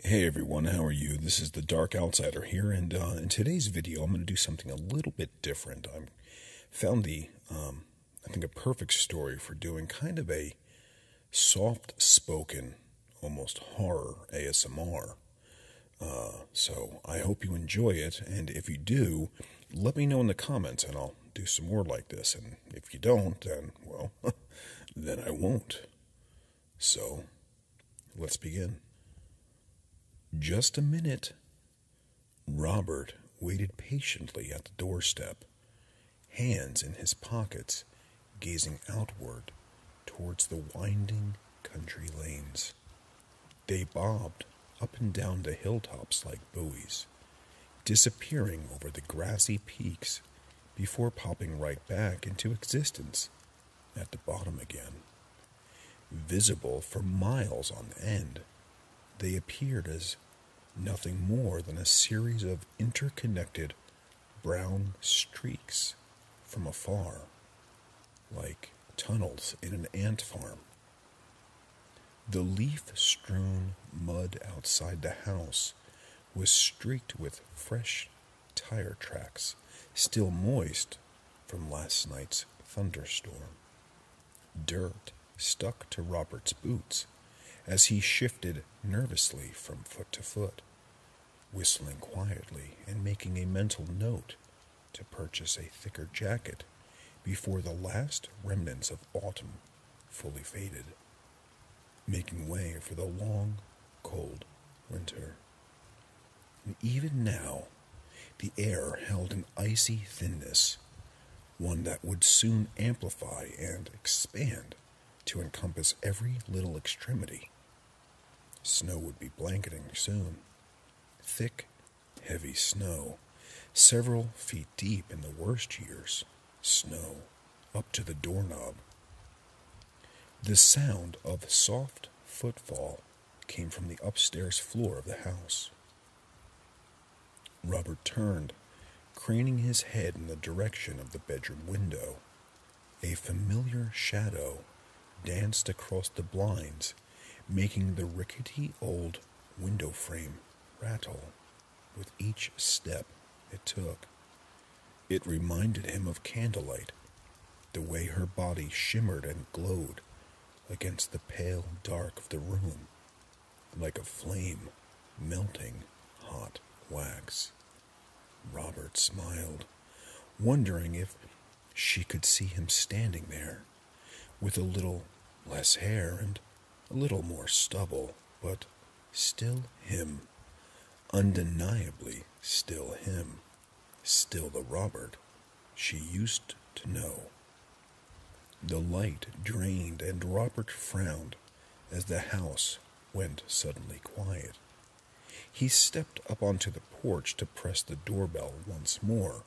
Hey everyone, how are you? This is the Dark Outsider here, and in today's video I'm going to do something a little bit different. I found I think a perfect story for doing kind of a soft-spoken, almost horror ASMR. So I hope you enjoy it, and if you do, let me know in the comments and I'll do some more like this, and if you don't, then, well, then I won't. So, let's begin. Just a minute. Robert waited patiently at the doorstep, hands in his pockets, gazing outward towards the winding country lanes. They bobbed up and down the hilltops like buoys, disappearing over the grassy peaks before popping right back into existence at the bottom again. Visible for miles on end, they appeared as nothing more than a series of interconnected brown streaks from afar, like tunnels in an ant farm. The leaf-strewn mud outside the house was streaked with fresh tire tracks, still moist from last night's thunderstorm. Dirt stuck to Robert's boots as he shifted nervously from foot to foot, whistling quietly and making a mental note to purchase a thicker jacket before the last remnants of autumn fully faded, making way for the long, cold winter. And even now, the air held an icy thinness, one that would soon amplify and expand to encompass every little extremity. Snow would be blanketing soon. Thick, heavy snow, several feet deep in the worst years. Snow up to the doorknob. The sound of soft footfall came from the upstairs floor of the house. Robert turned, craning his head in the direction of the bedroom window. A familiar shadow danced across the blinds, making the rickety old window frame rattle with each step it took. It reminded him of candlelight, the way her body shimmered and glowed against the pale dark of the room, like a flame melting hot wax. Robert smiled, wondering if she could see him standing there, with a little less hair and a little more stubble, but still him. Undeniably still him. Still the Robert she used to know. The light drained and Robert frowned as the house went suddenly quiet. He stepped up onto the porch to press the doorbell once more,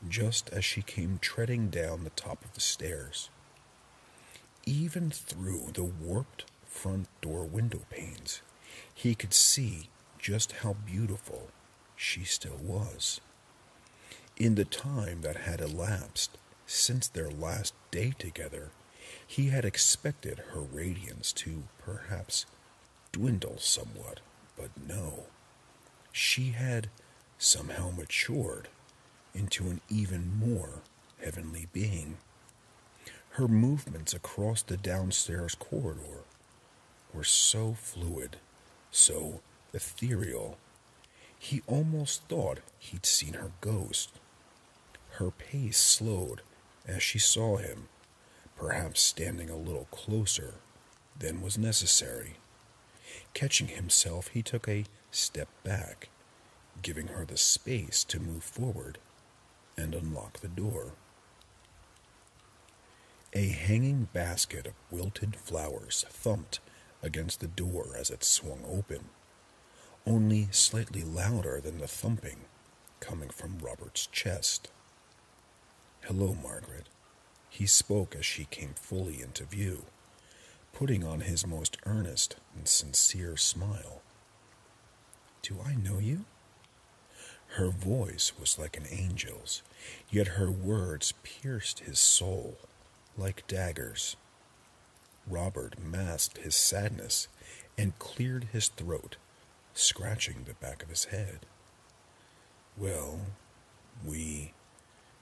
just as she came treading down the top of the stairs. Even through the warped front door window panes, he could see just how beautiful she still was. In the time that had elapsed since their last day together, he had expected her radiance to perhaps dwindle somewhat, but no. She had somehow matured into an even more heavenly being. Her movements across the downstairs corridor were so fluid, so ethereal, he almost thought he'd seen her ghost. Her pace slowed as she saw him, perhaps standing a little closer than was necessary. Catching himself, he took a step back, giving her the space to move forward and unlock the door. A hanging basket of wilted flowers thumped against the door as it swung open, only slightly louder than the thumping coming from Robert's chest. "Hello, Margaret," he spoke as she came fully into view, putting on his most earnest and sincere smile. "Do I know you?" Her voice was like an angel's, yet her words pierced his soul like daggers. Robert masked his sadness and cleared his throat scratching the back of his head. Well, we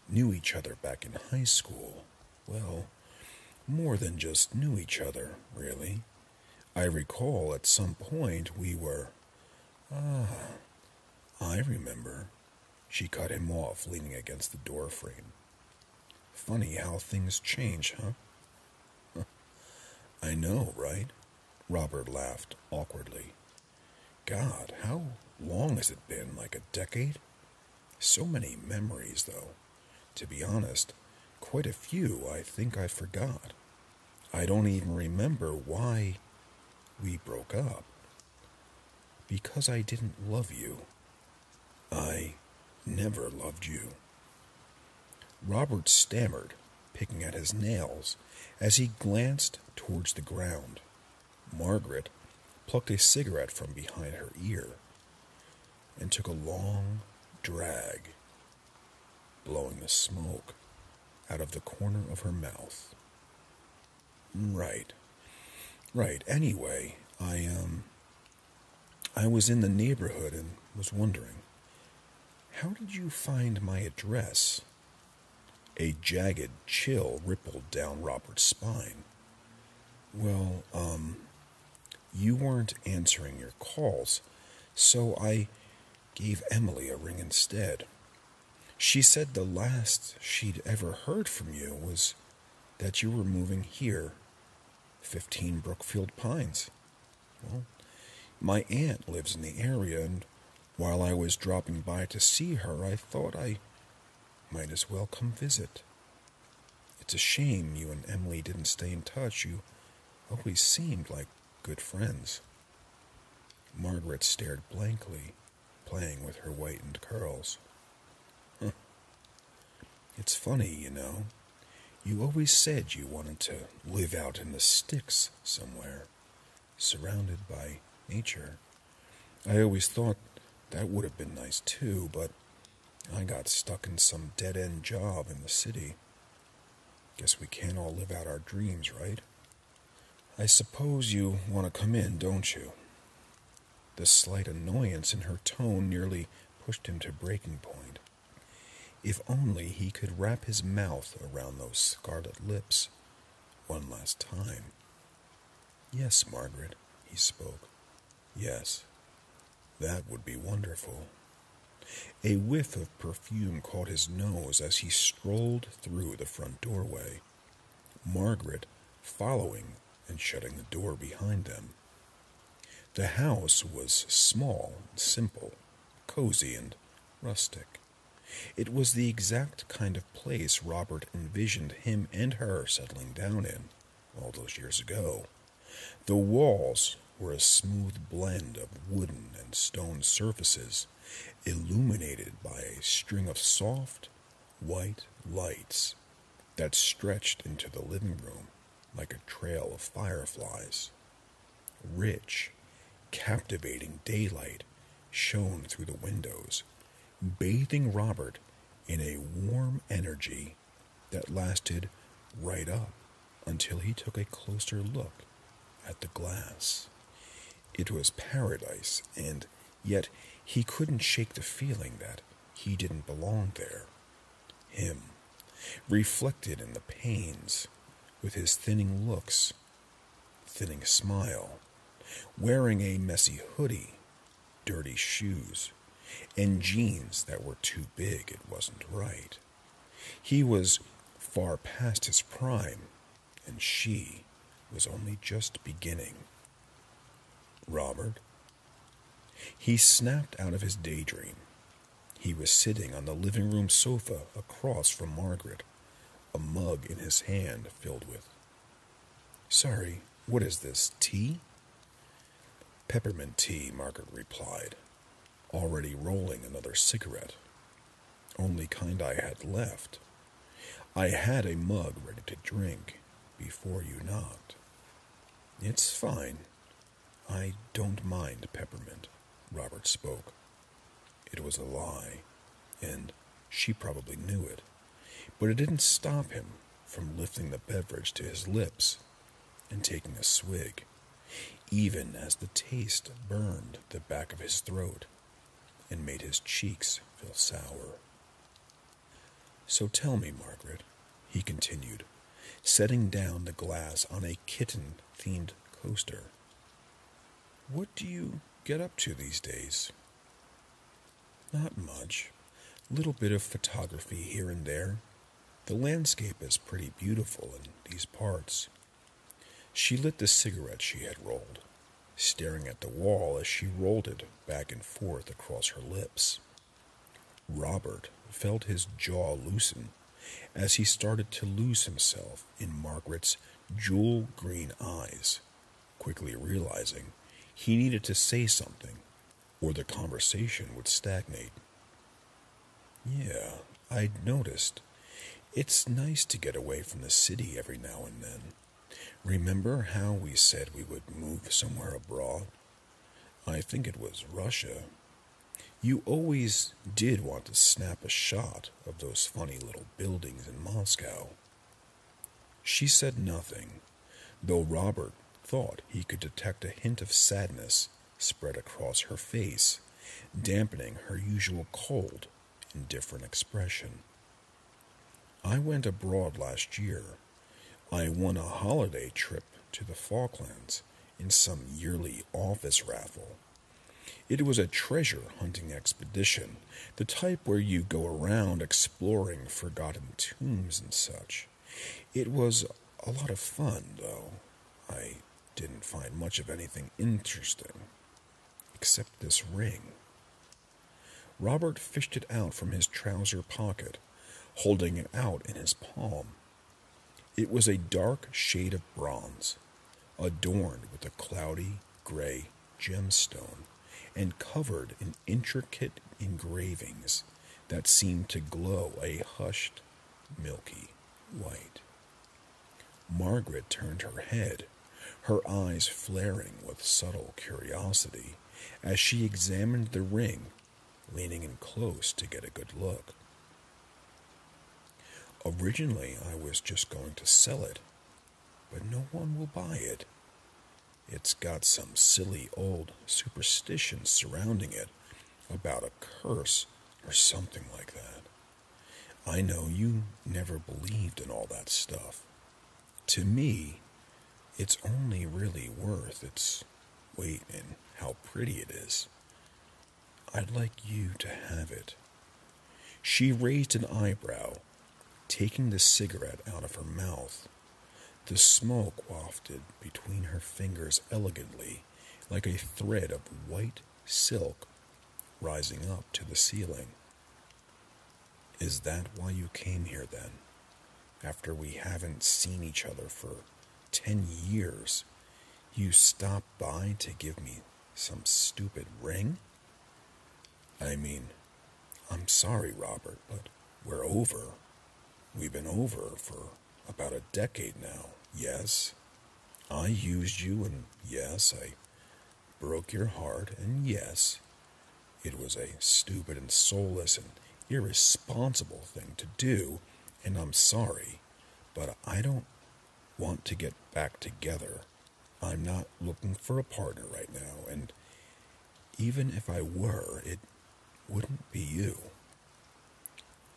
knew each other back in high school. Well, more than just knew each other, really. I recall at some point we were... I remember. She cut him off, leaning against the door frame. Funny how things change, huh? I know, right? Robert laughed awkwardly. God, how long has it been? Like a decade? So many memories, though. To be honest, quite a few I think I forgot. I don't even remember why we broke up. Because I didn't love you. I never loved you. Robert stammered, picking at his nails, as he glanced towards the ground. Margaret plucked a cigarette from behind her ear and took a long drag, blowing the smoke out of the corner of her mouth. Right. Anyway, I was in the neighborhood and was wondering, how did you find my address? A jagged chill rippled down Robert's spine. Well, you weren't answering your calls, so I gave Emily a ring instead. She said the last she'd ever heard from you was that you were moving here, 15 Brookfield Pines. Well, my aunt lives in the area, and while I was dropping by to see her, I thought I might as well come visit. It's a shame you and Emily didn't stay in touch. You always seemed like good friends. Margaret stared blankly, playing with her whitened curls. It's funny, you know. You always said you wanted to live out in the sticks somewhere, surrounded by nature. I always thought that would have been nice too, but I got stuck in some dead-end job in the city. Guess we can't all live out our dreams, right? I suppose you want to come in, don't you? The slight annoyance in her tone nearly pushed him to breaking point. If only he could wrap his mouth around those scarlet lips one last time. Yes, Margaret, he spoke. Yes, that would be wonderful. A whiff of perfume caught his nose as he strolled through the front doorway, Margaret following and shutting the door behind them. The house was small, simple, cozy, and rustic. It was the exact kind of place Robert envisioned him and her settling down in all those years ago. The walls were a smooth blend of wooden and stone surfaces, illuminated by a string of soft, white lights that stretched into the living room like a trail of fireflies. Rich, captivating daylight shone through the windows, bathing Robert in a warm energy that lasted right up until he took a closer look at the glass. It was paradise, and yet he couldn't shake the feeling that he didn't belong there. Him, reflected in the panes, with his thinning looks, thinning smile, wearing a messy hoodie, dirty shoes, and jeans that were too big it wasn't right. He was far past his prime, and she was only just beginning. Robert? He snapped out of his daydream. He was sitting on the living room sofa across from Margaret, a mug in his hand filled with... Sorry, what is this, tea? Peppermint tea, Margaret replied, already rolling another cigarette. Only kind I had left. I had a mug ready to drink before you knocked. It's fine. I don't mind peppermint, Robert spoke. It was a lie, and she probably knew it, but it didn't stop him from lifting the beverage to his lips and taking a swig. even as the taste burned the back of his throat and made his cheeks feel sour. "So tell me, Margaret," he continued, setting down the glass on a kitten-themed coaster, "what do you get up to these days?" "Not much. Little bit of photography here and there. The landscape is pretty beautiful in these parts." She lit the cigarette she had rolled, staring at the wall as she rolled it back and forth across her lips. Robert felt his jaw loosen as he started to lose himself in Margaret's jewel-green eyes, quickly realizing he needed to say something or the conversation would stagnate. "Yeah, I'd noticed. It's nice to get away from the city every now and then. Remember how we said we would move somewhere abroad? I think it was Russia. You always did want to snap a shot of those funny little buildings in Moscow." She said nothing, though Robert thought he could detect a hint of sadness spread across her face, dampening her usual cold, indifferent expression. "I went abroad last year. I won a holiday trip to the Falklands in some yearly office raffle. It was a treasure-hunting expedition, the type where you go around exploring forgotten tombs and such. It was a lot of fun, though. I didn't find much of anything interesting, except this ring." Robert fished it out from his trouser pocket, holding it out in his palm. It was a dark shade of bronze, adorned with a cloudy gray gemstone, and covered in intricate engravings that seemed to glow a hushed, milky white. Margaret turned her head, her eyes flaring with subtle curiosity, as she examined the ring, leaning in close to get a good look. "Originally, I was just going to sell it, but no one will buy it. It's got some silly old superstition surrounding it about a curse or something like that. I know you never believed in all that stuff. To me, it's only really worth its weight in how pretty it is. I'd like you to have it." She raised an eyebrow, taking the cigarette out of her mouth. The smoke wafted between her fingers elegantly, like a thread of white silk rising up to the ceiling. "Is that why you came here, then? After we haven't seen each other for 10 years, you stopped by to give me some stupid ring? I mean, I'm sorry, Robert, but we're over. We've been over for about a decade now. Yes, I used you, and yes, I broke your heart, and yes, it was a stupid and soulless and irresponsible thing to do, and I'm sorry, but I don't want to get back together. I'm not looking for a partner right now, and even if I were, it wouldn't be you."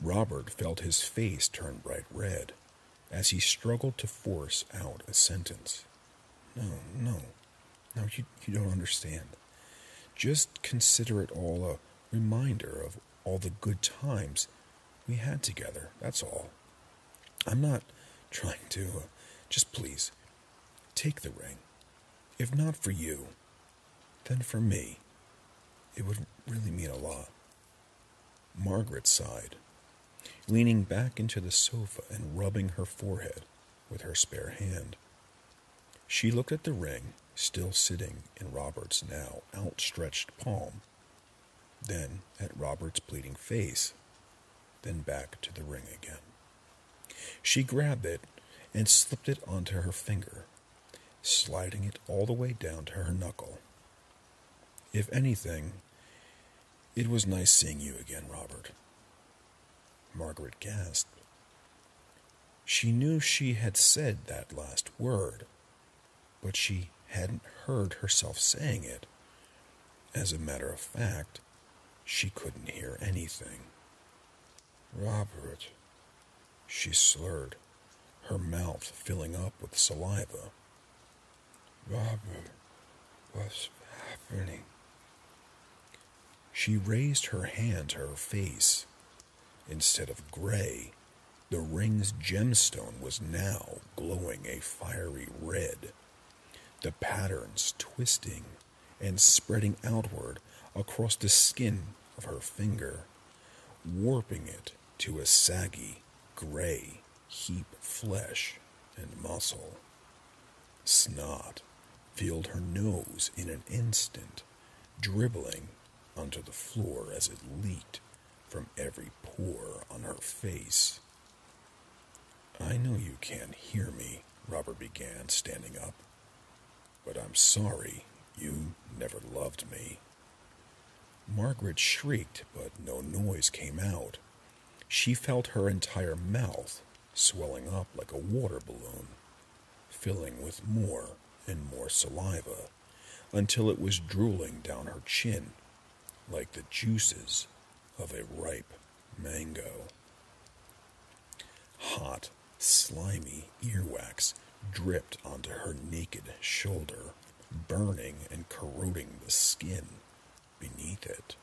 Robert felt his face turn bright red as he struggled to force out a sentence. No, you don't understand. Just consider it all a reminder of all the good times we had together, that's all. I'm not trying to, just please, take the ring. If not for you, then for me. It would really mean a lot. Margaret sighed, leaning back into the sofa and rubbing her forehead with her spare hand. She looked at the ring, still sitting in Robert's now outstretched palm, then at Robert's pleading face, then back to the ring again. She grabbed it and slipped it onto her finger, sliding it all the way down to her knuckle. If anything, it was nice seeing you again, Robert. Margaret gasped. She knew she had said that last word, but she hadn't heard herself saying it. As a matter of fact, she couldn't hear anything. "Robert," she slurred, her mouth filling up with saliva. "Robert, what's happening?" She raised her hand to her face. Instead of gray, the ring's gemstone was now glowing a fiery red, the patterns twisting and spreading outward across the skin of her finger, warping it to a saggy, gray heap of flesh and muscle. Snot filled her nose in an instant, dribbling onto the floor as it leaked from every pore on her face. "I know you can't hear me," Robert began, standing up, "but I'm sorry you never loved me." Margaret shrieked, but no noise came out. She felt her entire mouth swelling up like a water balloon, filling with more and more saliva, until it was drooling down her chin like the juices of a ripe mango. Hot, slimy earwax dripped onto her naked shoulder, burning and corroding the skin beneath it.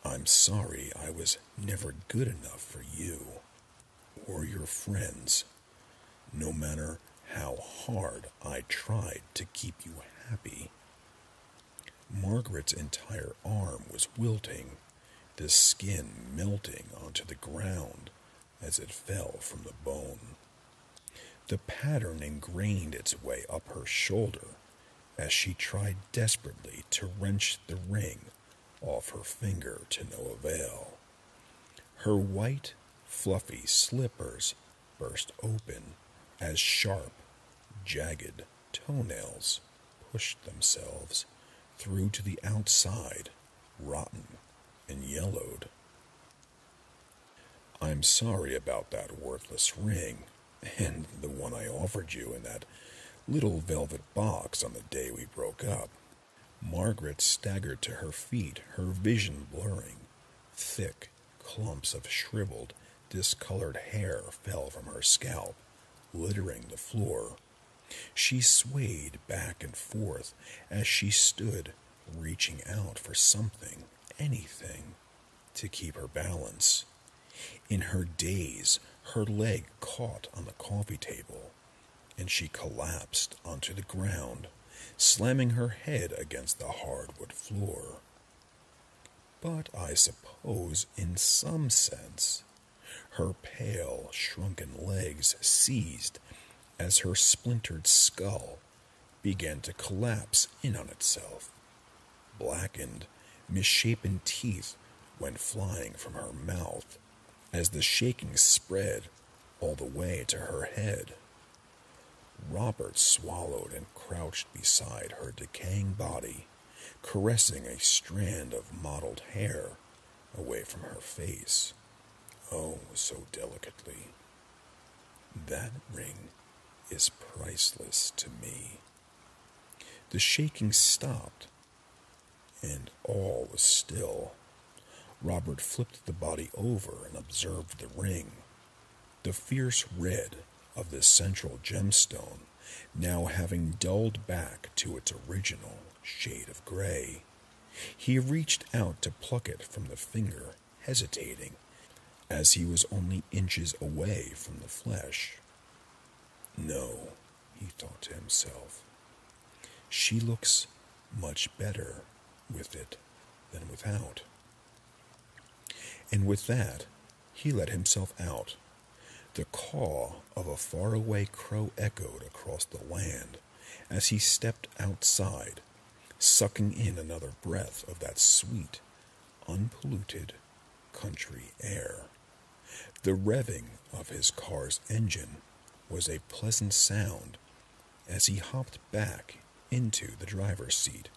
"I'm sorry I was never good enough for you or your friends, no matter how hard I tried to keep you happy." Margaret's entire arm was wilting, the skin melting onto the ground as it fell from the bone. The pattern ingrained its way up her shoulder as she tried desperately to wrench the ring off her finger to no avail. Her white, fluffy slippers burst open as sharp, jagged toenails pushed themselves through to the outside, rotten and yellowed. "I'm sorry about that worthless ring, and the one I offered you in that little velvet box on the day we broke up." Margaret staggered to her feet, her vision blurring. Thick clumps of shriveled, discolored hair fell from her scalp, littering the floor. She swayed back and forth as she stood, reaching out for something, anything, to keep her balance. In her daze, her leg caught on the coffee table, and she collapsed onto the ground, slamming her head against the hardwood floor. But I suppose, in some sense, her pale, shrunken legs seized as her splintered skull began to collapse in on itself. Blackened, misshapen teeth went flying from her mouth as the shaking spread all the way to her head. Robert swallowed and crouched beside her decaying body, caressing a strand of mottled hair away from her face. Oh, so delicately. "That ring is priceless to me." The shaking stopped, and all was still. Robert flipped the body over and observed the ring. The fierce red of the central gemstone now having dulled back to its original shade of gray. He reached out to pluck it from the finger, hesitating, as he was only inches away from the flesh. "No," he thought to himself, "she looks much better with it than without." And with that, he let himself out. The caw of a faraway crow echoed across the land as he stepped outside, sucking in another breath of that sweet, unpolluted country air. The revving of his car's engine was a pleasant sound as he hopped back into the driver's seat,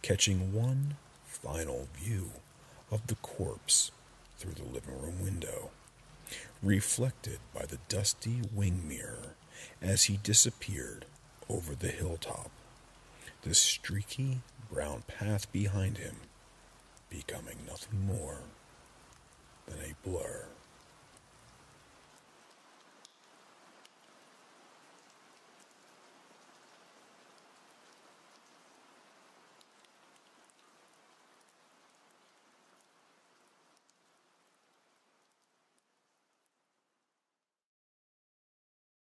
catching one final view of the corpse through the living room window, reflected by the dusty wing mirror as he disappeared over the hilltop, the streaky brown path behind him becoming nothing more than a blur.